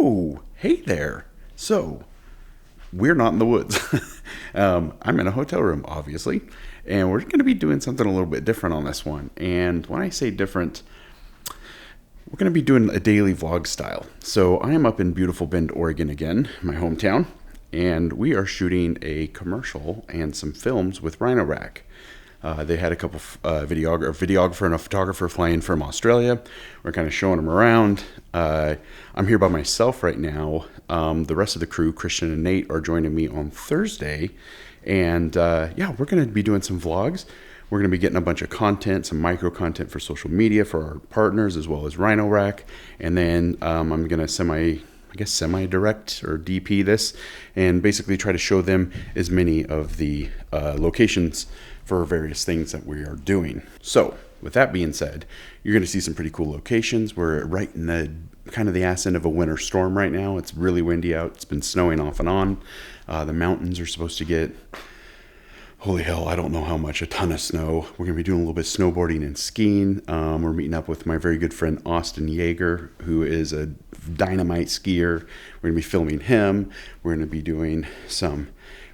Oh, hey there. So, we're not in the woods. I'm in a hotel room, obviously, and we're going to be doing something a little bit different on this one. And when I say different, we're going to be doing a daily vlog style. So, I am up in beautiful Bend, Oregon again, my hometown, and we are shooting a commercial and some films with Rhino Rack. They had a couple videographer and a photographer flying from Australia. We're kind of showing them around. I'm here by myself right now. The rest of the crew, Christian and Nate, are joining me on Thursday. And yeah, we're going to be doing some vlogs. We're going to be getting a bunch of content, some micro content for social media for our partners, as well as Rhino Rack. And then I'm going to semi-direct or DP this and basically try to show them as many of the locations for various things that we are doing. So with that being said, you're going to see some pretty cool locations. We're right in the kind of the ass end of a winter storm right now. It's really windy out. It's been snowing off and on. The mountains are supposed to get, holy hell, I don't know how much, a ton of snow. We're going to be doing a little bit of snowboarding and skiing. We're meeting up with my very good friend Austin Yeager, who is a dynamite skier. We're going to be filming him. We're going to be doing some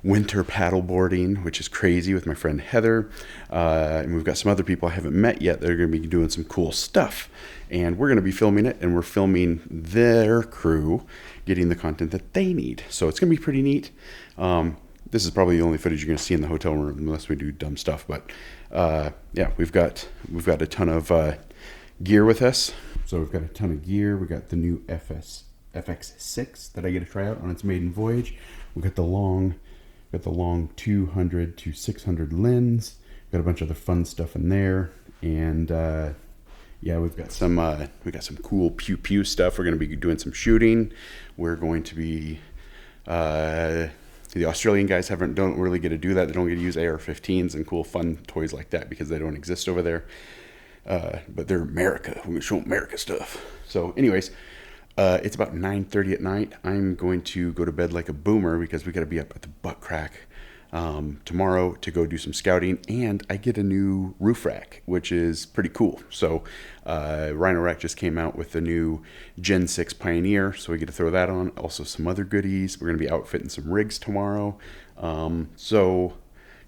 winter paddleboarding, which is crazy, with my friend Heather. And we've got some other people I haven't met yet that are going to be doing some cool stuff. And we're going to be filming it, and we're filming their crew getting the content that they need. So it's going to be pretty neat. This is probably the only footage you're going to see in the hotel room unless we do dumb stuff. But yeah, we've got a ton of gear with us. So we've got a ton of gear. We got the new FX6 that I get to try out on its maiden voyage. We got the long 200 to 600 lens. Got a bunch of the fun stuff in there, and yeah, we've got some cool pew pew stuff. We're going to be doing some shooting. We're going to be the Australian guys don't really get to do that. They don't get to use AR-15s and cool fun toys like that because they don't exist over there. But they're America. We're going to show America stuff. So anyways, it's about 9:30 at night. I'm going to go to bed like a boomer because we got to be up at the butt crack tomorrow to go do some scouting. And I get a new roof rack, which is pretty cool. So Rhino Rack just came out with the new Gen 6 Pioneer, so we get to throw that on. Also some other goodies. We're going to be outfitting some rigs tomorrow. So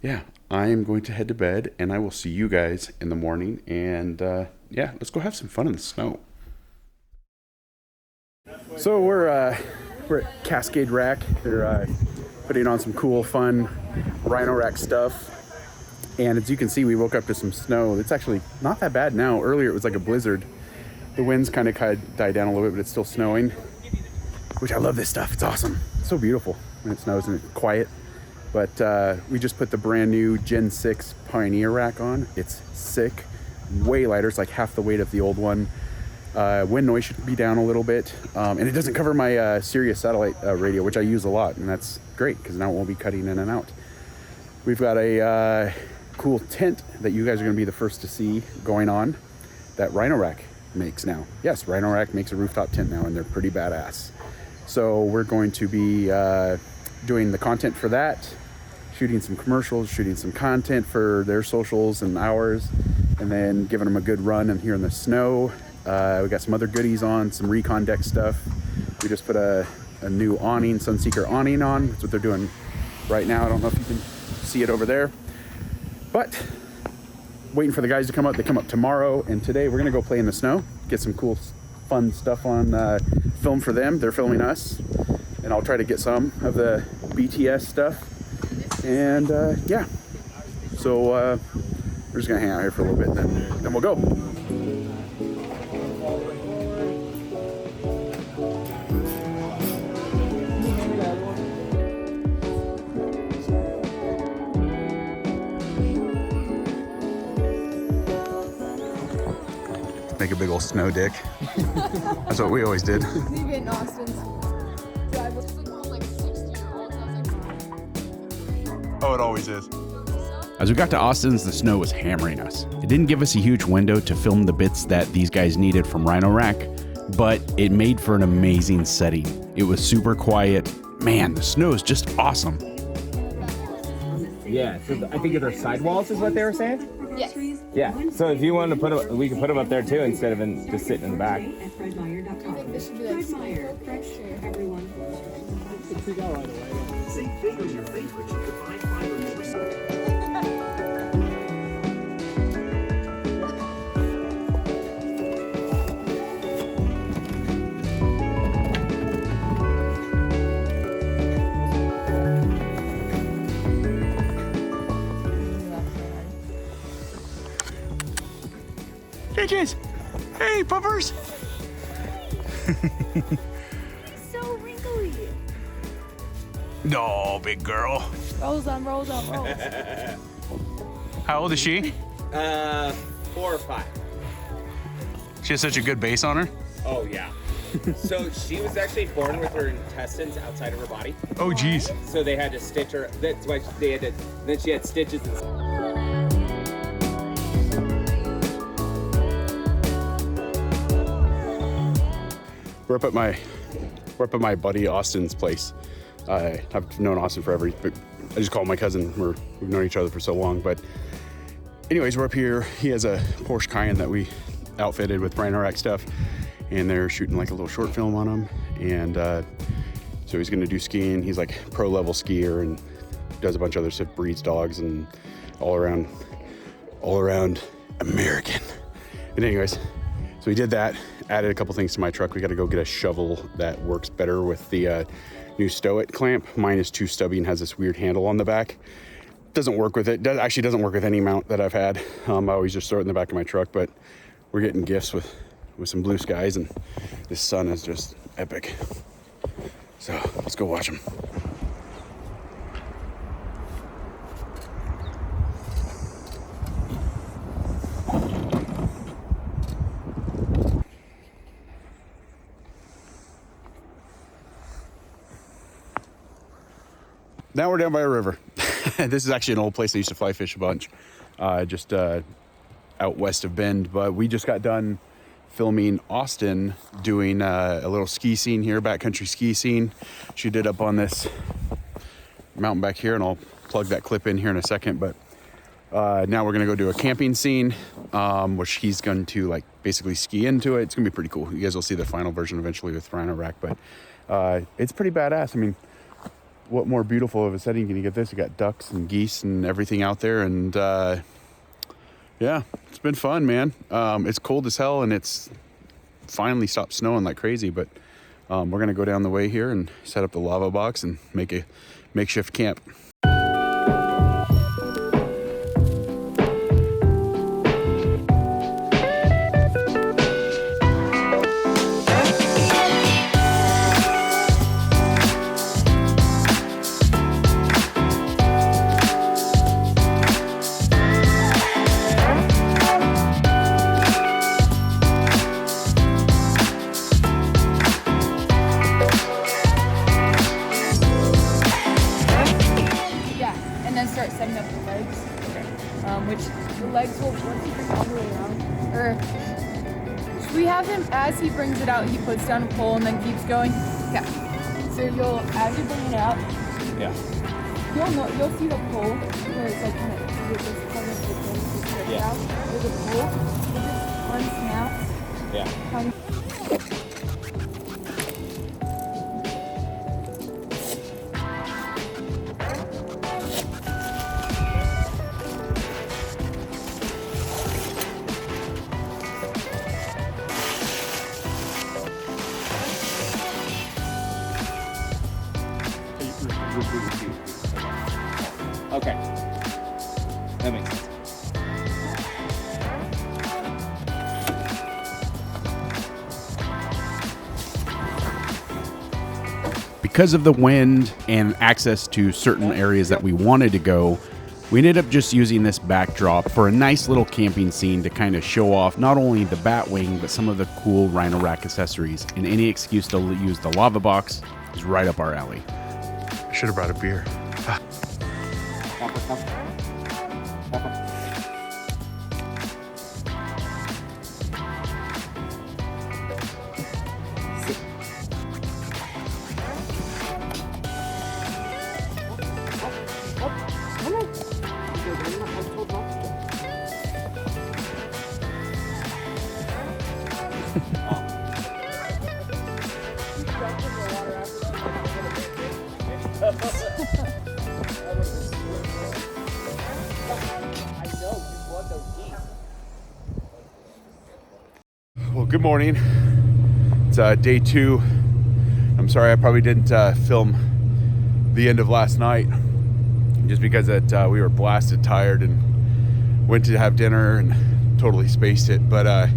yeah, I am going to head to bed, and I will see you guys in the morning. And yeah, let's go have some fun in the snow. So we're at Cascade Rack. They're putting on some cool, fun Rhino Rack stuff. And as you can see, we woke up to some snow. It's actually not that bad now. Earlier it was like a blizzard. The winds kind of died down a little bit, but it's still snowing, which I love this stuff. It's awesome. It's so beautiful when it snows and it's quiet. But we just put the brand new Gen 6 Pioneer rack on. It's sick, way lighter. It's like half the weight of the old one. Wind noise should be down a little bit, and it doesn't cover my Sirius satellite radio, which I use a lot, and that's great because now it won't be cutting in and out. We've got a cool tent that you guys are going to be the first to see going on that Rhino Rack makes now. Yes, Rhino Rack makes a rooftop tent now, and they're pretty badass. So we're going to be doing the content for that, shooting some commercials, shooting some content for their socials and ours, and then giving them a good run in here in the snow. We got some other goodies on, some recon deck stuff. We just put a new awning, Sunseeker awning on. That's what they're doing right now. I don't know if you can see it over there, but waiting for the guys to come up. They come up tomorrow, and today we're gonna go play in the snow, get some cool, fun stuff on film for them. They're filming us, and I'll try to get some of the BTS stuff. And yeah, so we're just gonna hang out here for a little bit, then we'll go. Make a big old snow dick. That's what we always did. Leave it in Austin's driveway. Oh, it always is. As we got to Austin's, the snow was hammering us. It didn't give us a huge window to film the bits that these guys needed from Rhino Rack, but it made for an amazing setting. It was super quiet. Man, the snow is just awesome. Yeah, so I think they're sidewalls is what they were saying? Yes. Yeah, so if you wanted to put them, we could put them up there too instead of just sitting in the back. I think this should be like small fresh Bitches! Hey, puppers! so wrinkly. No, big girl. Rolls on rolls. How old is she? 4 or 5. She has such a good base on her. Oh yeah. So she was actually born with her intestines outside of her body. Oh, geez. So they had to stitch her. That's why they had to. Then she had stitches. We're up at my buddy Austin's place. I've known Austin forever, but I just call him my cousin. We've known each other for so long. But anyways, we're up here. He has a Porsche Cayenne that we outfitted with Rhino Rack stuff, and they're shooting like a little short film on him. And so he's gonna do skiing. He's like pro level skier and does a bunch of other stuff, breeds dogs and all around American. And anyways, so we did that. Added a couple things to my truck. We got to go get a shovel that works better with the new Stow It clamp. Mine is too stubby and has this weird handle on the back. Doesn't work with it. Actually doesn't work with any mount that I've had. I always just throw it in the back of my truck, but we're getting gifts with some blue skies, and this sun is just epic. So let's go watch them. Now we're down by a river. This is actually an old place I used to fly fish a bunch, just out west of Bend. But we just got done filming Austin doing a little ski scene here, backcountry ski scene. She did up on this mountain back here, and I'll plug that clip in here in a second. But now we're gonna go do a camping scene, which he's going to like basically ski into it. It's gonna be pretty cool. You guys will see the final version eventually with Rhino Rack, but it's pretty badass. I mean, what more beautiful of a setting can you get this? You got ducks and geese and everything out there, and yeah, it's been fun, man. It's cold as hell, and it's finally stopped snowing like crazy, but we're gonna go down the way here and set up the lava box and make a makeshift camp. Start setting up the legs, which the legs will, once you bring it all the way around, or we have him, as he brings it out, he puts down a pole and then keeps going. Yeah. So you'll, as you bring it out, Yeah. you'll see the pole where it's like kind of, out. There's a pole, it just unsnaps. Yeah. Okay. That makes sense. Because of the wind and access to certain areas that we wanted to go, we ended up just using this backdrop for a nice little camping scene to kind of show off not only the Batwing, but some of the cool Rhino Rack accessories. And any excuse to use the lava box is right up our alley. I should have brought a beer. Well, good morning. It's day 2. I'm sorry I probably didn't film the end of last night, just because we were blasted tired and went to have dinner and totally spaced it. But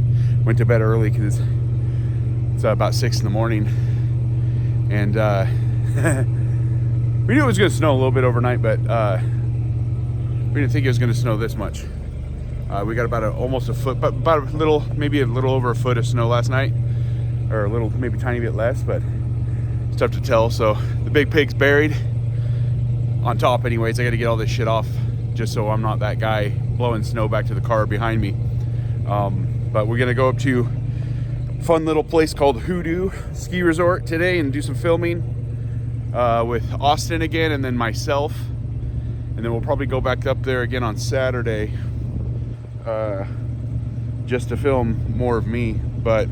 went to bed early because it's about 6 in the morning, and we knew it was going to snow a little bit overnight, but we didn't think it was going to snow this much. We got about almost a foot, but maybe a little over a foot of snow last night, or a little, maybe tiny bit less, but it's tough to tell. So the big pig's buried on top anyways. I got to get all this shit off just so I'm not that guy blowing snow back to the car behind me. But we're gonna go up to a fun little place called Hoodoo Ski Resort today and do some filming with Austin again, and then myself, and then we'll probably go back up there again on Saturday just to film more of me. But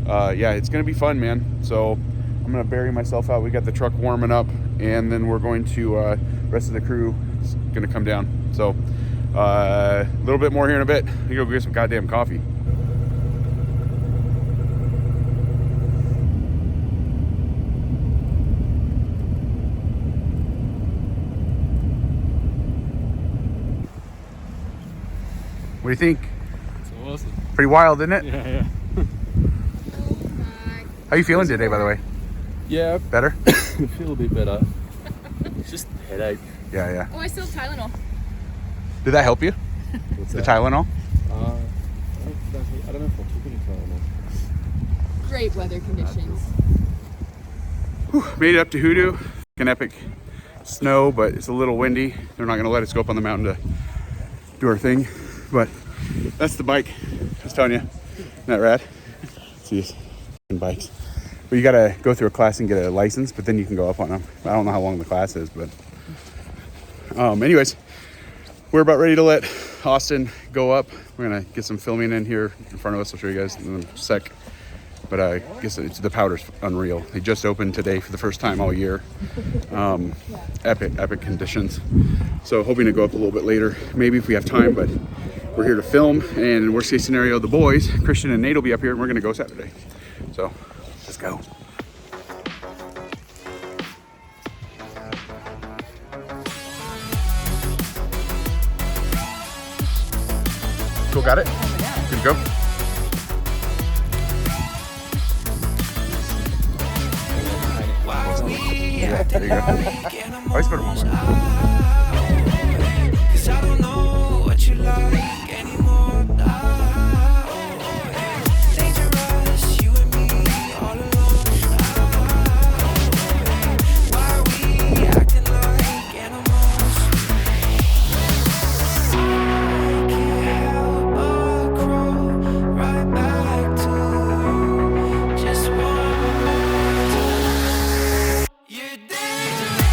yeah, it's gonna be fun, man. So I'm gonna bury myself out. We got the truck warming up, and then we're going to rest of the crew is gonna come down. So a little bit more here in a bit. We go get some goddamn coffee. What do you think? It's awesome. Pretty wild, isn't it? Yeah. How you feeling today, by the way? Yeah. Better? I feel a bit better. It's just a headache. Yeah. Oh, I still have Tylenol. Did that help you? What's The that? Tylenol? I don't know if I took any Tylenol. Great weather conditions. Whew, made it up to Hoodoo. An epic snow, but it's a little windy. They're not gonna let us go up on the mountain to do our thing. But that's the bike. I was telling you. Isn't that rad? See these bikes. But you gotta go through a class and get a license, but then you can go up on them. I don't know how long the class is, but anyways, we're about ready to let Austin go up. We're gonna get some filming in here in front of us. I'll show you guys in a sec. But I guess the powder's unreal. They just opened today for the first time all year. Epic conditions. So hoping to go up a little bit later, maybe if we have time, but we're here to film, and worst case scenario, the boys, Christian and Nate, will be up here, and we're gonna go Saturday. So let's go. Cool, got it? Good to go? Yeah, there you go. Always put them on. Cause I don't know what you like anymore. Dangerous, you and me all alone. Why are we acting like animals? I can't help but crawl right back to just one more time. You're dangerous.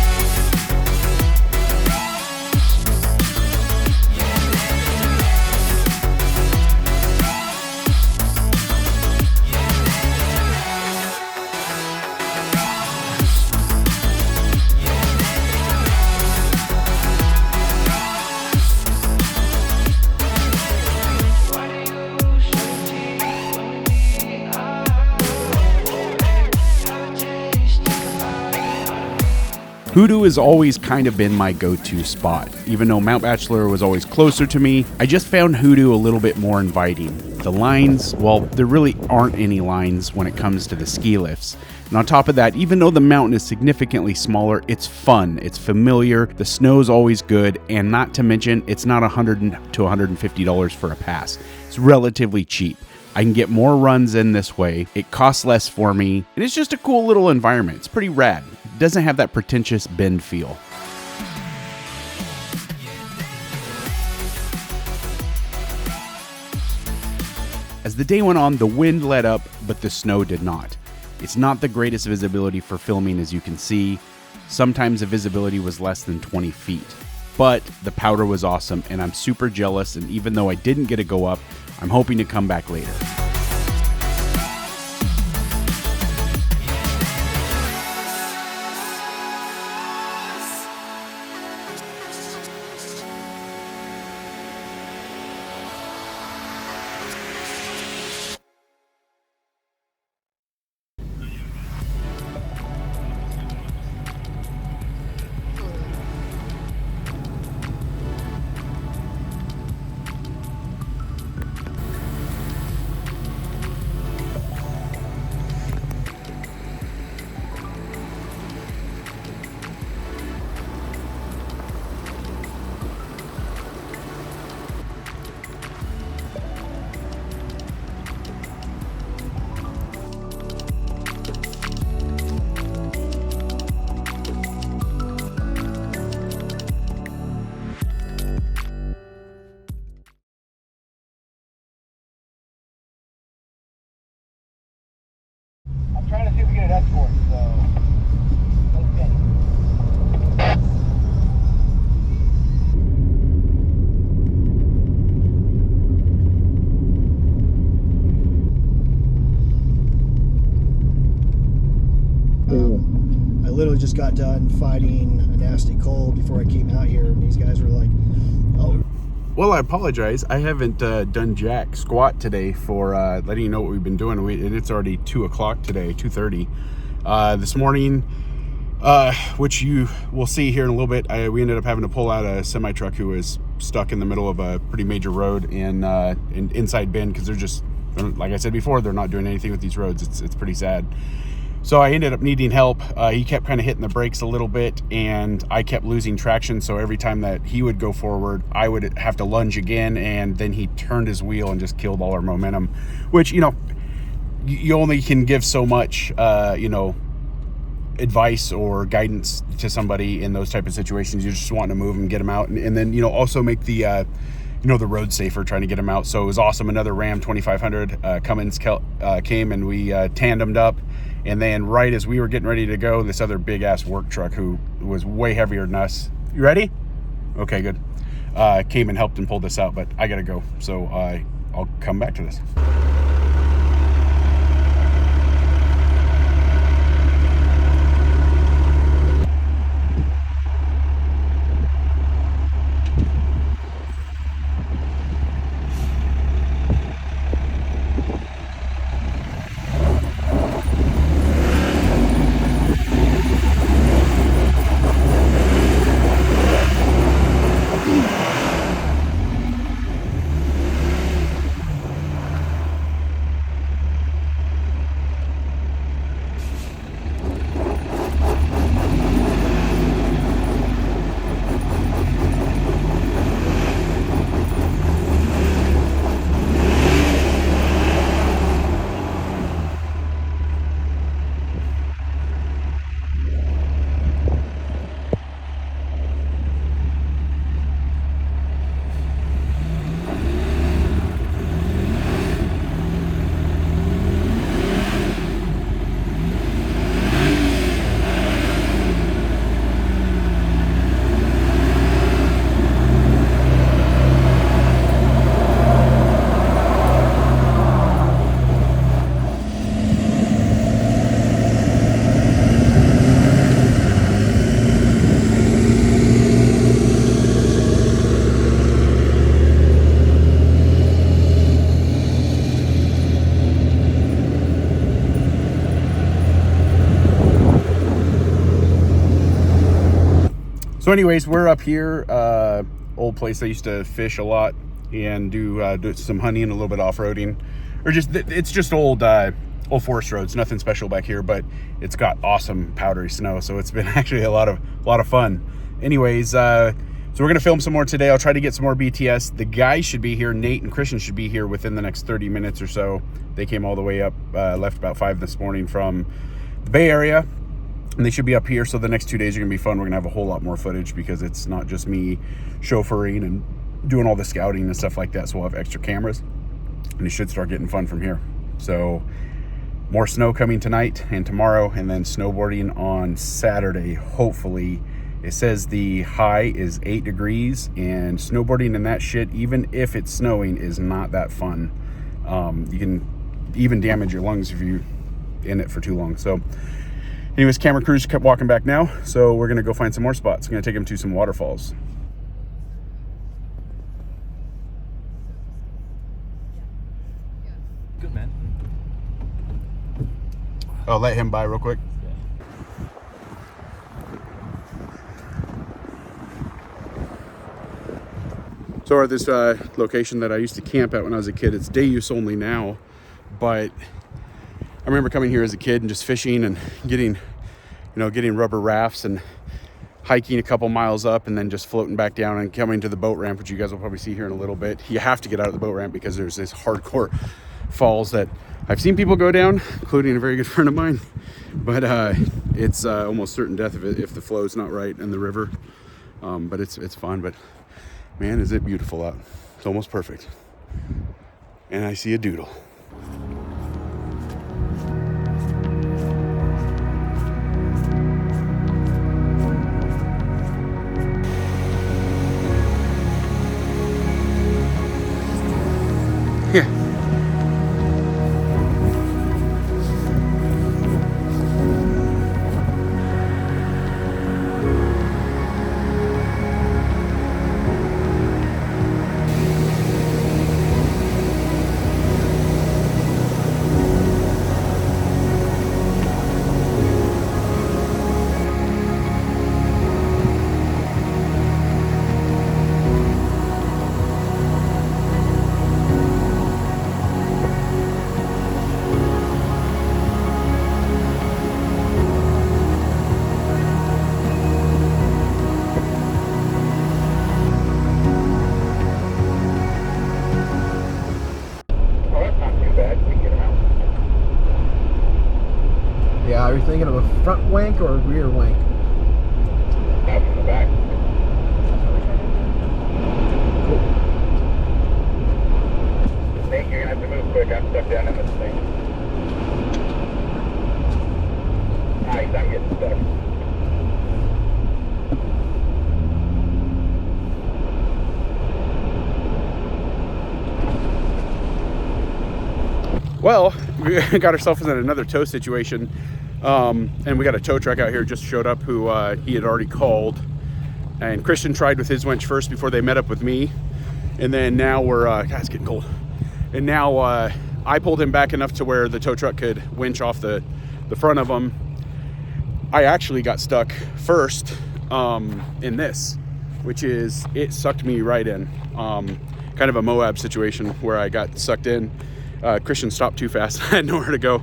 Hoodoo has always kind of been my go-to spot. Even though Mount Bachelor was always closer to me, I just found Hoodoo a little bit more inviting. The lines, well, there really aren't any lines when it comes to the ski lifts. And on top of that, even though the mountain is significantly smaller, it's fun, it's familiar, the snow's always good, and not to mention, it's not $100 to $150 for a pass. It's relatively cheap. I can get more runs in this way, it costs less for me, and it's just a cool little environment. It's pretty rad. It doesn't have that pretentious bend feel. As the day went on, the wind let up, but the snow did not. It's not the greatest visibility for filming, as you can see. Sometimes the visibility was less than 20 feet. But the powder was awesome, and I'm super jealous, and even though I didn't get to go up, I'm hoping to come back later. unit escort, so okay. I literally just got done fighting a nasty cold before I came out here, and these guys were like, "Oh." Well, I apologize. I haven't done jack squat today for letting you know what we've been doing. And it's already 2 o'clock today, 2:30. This morning, which you will see here in a little bit, we ended up having to pull out a semi-truck who was stuck in the middle of a pretty major road in inside Bend, because they're just, like I said before, they're not doing anything with these roads. It's pretty sad. So I ended up needing help. He kept kind of hitting the brakes a little bit, and I kept losing traction. So every time that he would go forward, I would have to lunge again, and then he turned his wheel and just killed all our momentum, which, you know, you only can give so much, you know, advice or guidance to somebody in those type of situations. You're just wanting to move and get them out, and then, you know, also make the you know, the road safer, trying to get them out. So it was awesome. Another Ram 2500 Cummins came, and we tandemed up. And then right as we were getting ready to go, this other big ass work truck who was way heavier than us. You ready? Okay, good. Came and helped and pulled this out, but I gotta go. So I'll come back to this. So anyways, we're up here, old place I used to fish a lot and do some hunting and a little bit of off-roading, or just, it's just old forest roads, nothing special back here, but it's got awesome powdery snow, so it's been actually a lot of fun. Anyways, so we're gonna film some more today. I'll try to get some more BTS. The guys should be here, Nate and Christian should be here within the next 30 minutes or so. They came all the way up, left about 5 this morning from the Bay Area, and they should be up here. So the next 2 days are gonna be fun. We're gonna have a whole lot more footage because it's not just me chauffeuring and doing all the scouting and stuff like that. So we'll have extra cameras, and it should start getting fun from here. So more snow coming tonight and tomorrow, and then snowboarding on Saturday, hopefully. It says the high is 8 degrees, and snowboarding in that shit, even if it's snowing, is not that fun. You can even damage your lungs if you're in it for too long. So anyways, camera crews kept walking back now, so we're gonna go find some more spots. I'm gonna take them to some waterfalls. Good, man. Oh, let him by real quick. So we're at this location that I used to camp at when I was a kid. It's day use only now, but I remember coming here as a kid and just fishing and getting rubber rafts and hiking a couple miles up and then just floating back down and coming to the boat ramp, which you guys will probably see here in a little bit. You have to get out of the boat ramp because there's this hardcore falls that I've seen people go down, including a very good friend of mine, but it's almost certain death if the flow's not right in the river. But it's fun. But man, is it beautiful out. It's almost perfect. And I see a doodle. Are you thinking of a front wank or a rear wank? Out from the back. Nate, you're gonna have to move quick. I'm stuck down in this thing. Nice, I'm getting stuck. Well, we got ourselves in another tow situation, and we got a tow truck out here just showed up who he had already called, and Christian tried with his winch first before they met up with me, and then now we're God, it's getting cold, and now I pulled him back enough to where the tow truck could winch off the front of him. I actually got stuck first in this, which is, it sucked me right in, kind of a Moab situation where I got sucked in. Christian stopped too fast. I had nowhere to go.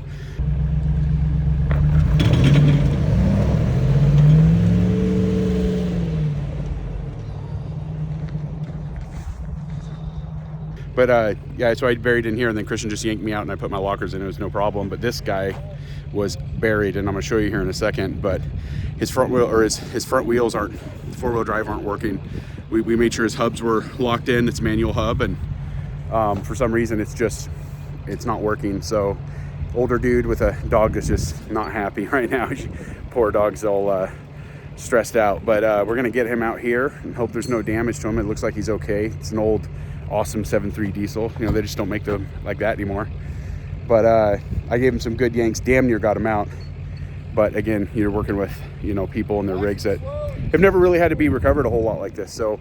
But yeah, so I buried in here, and then Christian just yanked me out, and I put my lockers in. It was no problem. But this guy was buried, and I'm gonna show you here in a second. But his front wheel, or his front wheels aren't, four-wheel drive aren't working. We made sure his hubs were locked in. It's manual hub, and for some reason it's not working. So older dude with a dog that's just not happy right now. Poor dog's all stressed out, but we're gonna get him out here and hope there's no damage to him. It looks like he's okay. It's an old awesome 7.3 diesel. You know, they just don't make them like that anymore. But I gave him some good yanks, damn near got him out. But again, you're working with, you know, people and their rigs that have never really had to be recovered a whole lot like this. So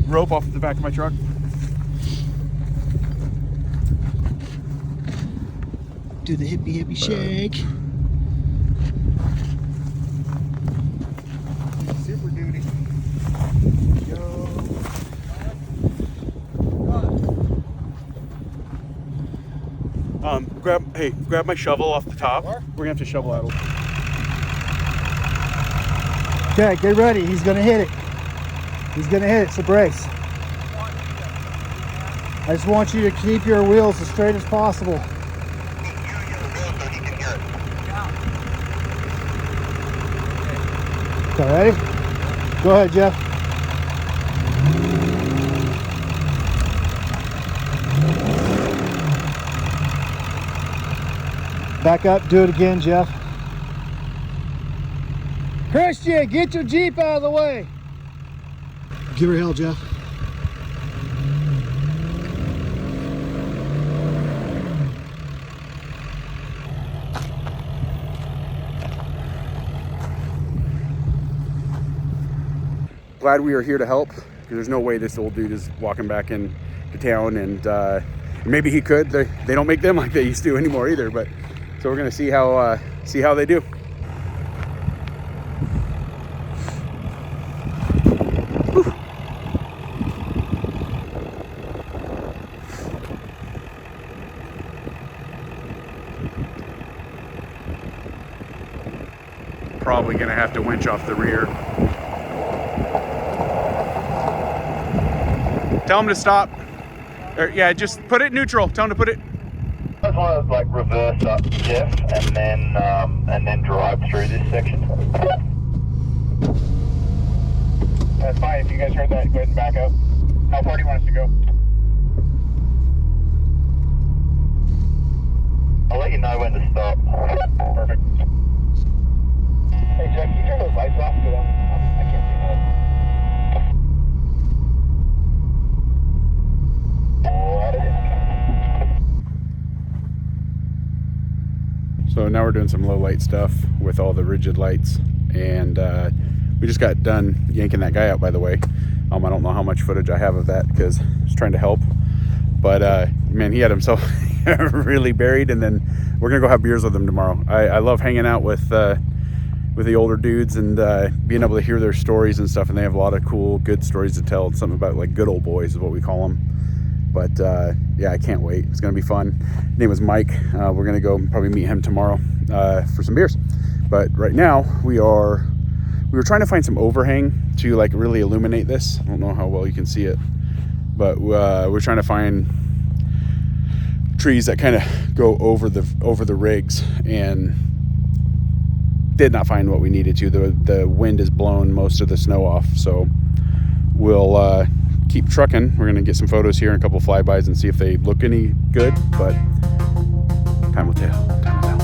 rope off the back of my truck. Do the hippie shake. Super duty. Grab my shovel off the top. We're gonna have to shovel out. Okay, get ready. He's gonna hit it. He's gonna hit it, so brace. I just want you to keep your wheels as straight as possible. Okay, ready? Go ahead, Jeff. Back up, do it again, Jeff. Christian, get your Jeep out of the way. Give her hell, Jeff. Glad we are here to help, because there's no way this old dude is walking back into town, and maybe he could. They don't make them like they used to anymore either, but so we're gonna see how they do. Whew. Probably gonna have to winch off the rear. Tell him to stop. Or, yeah, just put it neutral. Tell him to put it. I just want to like reverse up Jeff and then drive through this section. That's fine. If you guys heard that, go ahead and back up. How far do you want us to go? I'll let you know when to stop. Perfect. Hey Jeff, can you turn those lights off? Because I can't see that. So now we're doing some low light stuff with all the rigid lights, and we just got done yanking that guy out, by the way. I don't know how much footage I have of that because I was trying to help, but man, he had himself really buried. And then we're gonna go have beers with him tomorrow. I love hanging out with the older dudes and being able to hear their stories and stuff, and they have a lot of cool, good stories to tell. It's something about like good old boys is what we call them. But yeah, I can't wait. It's gonna be fun. His name was Mike. We're gonna go probably meet him tomorrow for some beers. But right now we were trying to find some overhang to like really illuminate this. I don't know how well you can see it, but we're trying to find trees that kind of go over the rigs, and did not find what we needed to. The wind has blown most of the snow off, so we'll keep trucking. We're gonna get some photos here and a couple flybys and see if they look any good, but time will tell. Time will tell.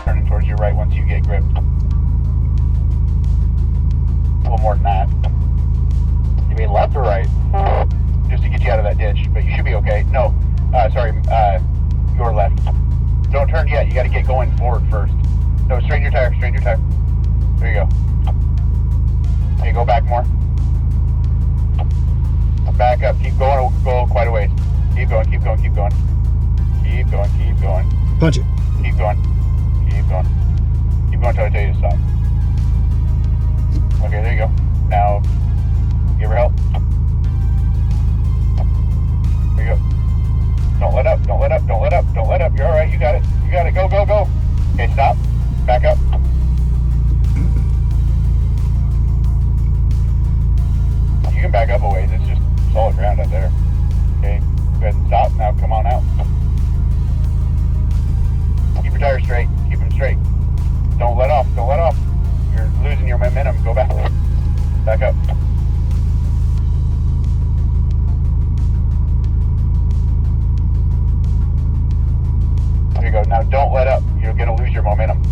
Turning towards your right once you get grip. A little more than that. You mean left or right? Just to get you out of that ditch, but you should be okay. No, sorry, your left. Don't turn yet. You got to get going forward first. No, straighten your tire. Straighten your tire. There you go. Okay, go back more. Back up. Keep going. Go quite a ways. Keep going. Keep going. Keep going. Keep going. Keep going. Punch it. Keep going. Keep going. Keep going until I tell you to stop. Okay, there you go. Now, give her help. There you go. Don't let up. Don't let up. Don't let up. Don't let up. You're all right. You got it. You got it. Go, go, go. Okay, stop. Back up. You can back up a ways. It's just solid ground out there. Okay, go ahead and stop. Now come on out. Keep your tires straight. Keep them straight. Don't let off. Don't let off. You're losing your momentum. Go back. Back up. There you go. Now don't let up. You're going to lose your momentum.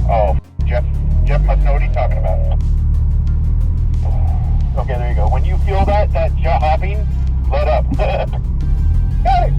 Oh, Jeff must know what he's talking about. Okay, there you go. When you feel that hopping, let up. Got it.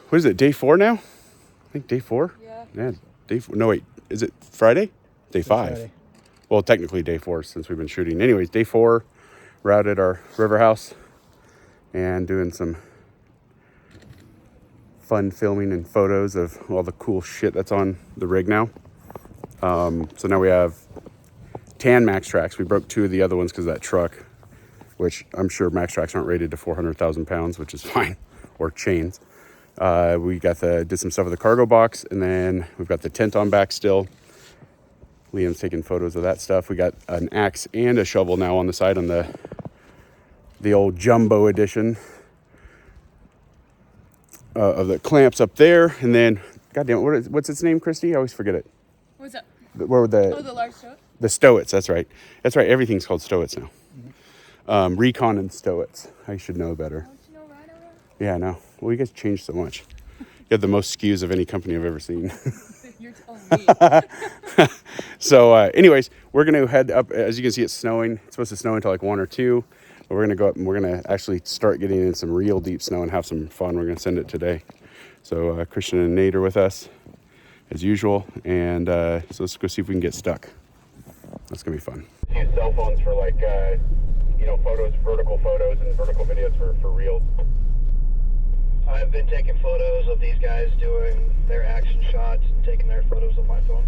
What is it, day 4 now? I think day 4? Yeah. Day 4. No, wait, is it Friday? Day 5. Friday. Well, technically day 4 since we've been shooting. Anyways, day 4, we're out at our river house and doing some fun filming and photos of all the cool shit that's on the rig now. So now we have tan Max Tracks. We broke 2 of the other ones because of that truck, which I'm sure Max Tracks aren't rated to 400,000 pounds, which is fine, or chains. We did some stuff with the cargo box, and then we've got the tent on back still. Liam's taking photos of that stuff. We got an axe and a shovel now on the side on the old jumbo edition of the clamps up there. And then, goddamn, what's its name, Christy? I always forget it. What's up? Where were The large show? the Stoets? That's right. That's right. Everything's called Stoets now. Recon and Stoets. I should know better. Don't you know Rhino Rack? Yeah, I know. Well, you guys changed so much. You have the most SKUs of any company I've ever seen. You're telling me. So, anyways, we're going to head up. As you can see, it's snowing. It's supposed to snow until like 1 or 2. But we're going to go up and we're going to actually start getting in some real deep snow and have some fun. We're going to send it today. So, Christian and Nate are with us as usual. And so let's go see if we can get stuck. That's going to be fun. Use cell phones for like, photos, vertical photos and vertical videos for reels. I've been taking photos of these guys doing their action shots and taking their photos with my phone.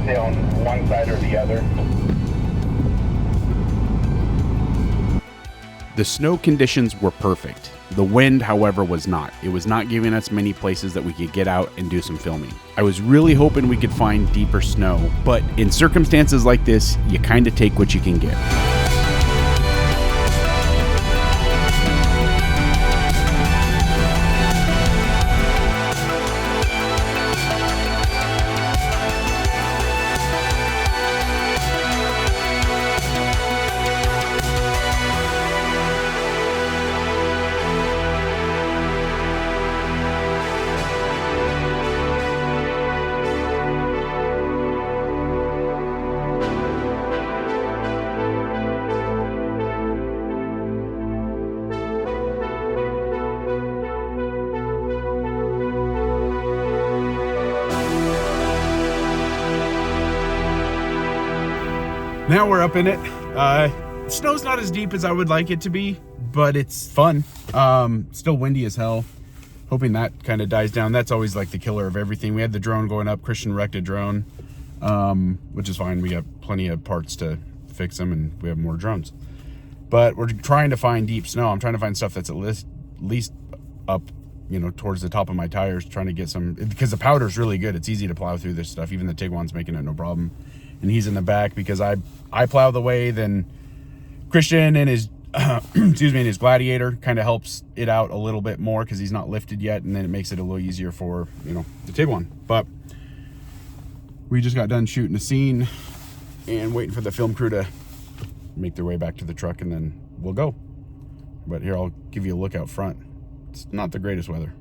stay on one side or the other. The snow conditions were perfect. The wind, however, was not. It was not giving us many places that we could get out and do some filming. I was really hoping we could find deeper snow, but in circumstances like this, you kind of take what you can get. Now we're up in it. Snow's not as deep as I would like it to be, but it's fun. Still windy as hell. Hoping that kind of dies down. That's always like the killer of everything. We had the drone going up. Christian wrecked a drone, which is fine. We got plenty of parts to fix them, and we have more drones. But we're trying to find deep snow. I'm trying to find stuff that's at least up, you know, towards the top of my tires, trying to get some, because the powder's really good. It's easy to plow through this stuff. Even the Tiguan's making it no problem. And he's in the back because I plow the way, then Christian and his excuse me, and his Gladiator kind of helps it out a little bit more because he's not lifted yet, and then it makes it a little easier for, you know, the Tiguan. But we just got done shooting a scene and waiting for the film crew to make their way back to the truck, and then we'll go. But here, I'll give you a look out front. It's not the greatest weather.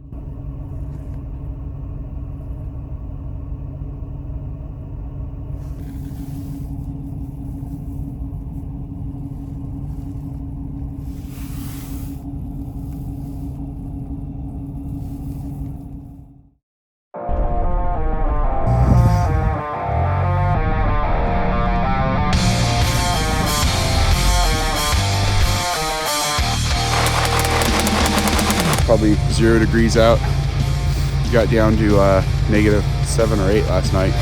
Probably 0 degrees out. Got down to -7 or 8 last night.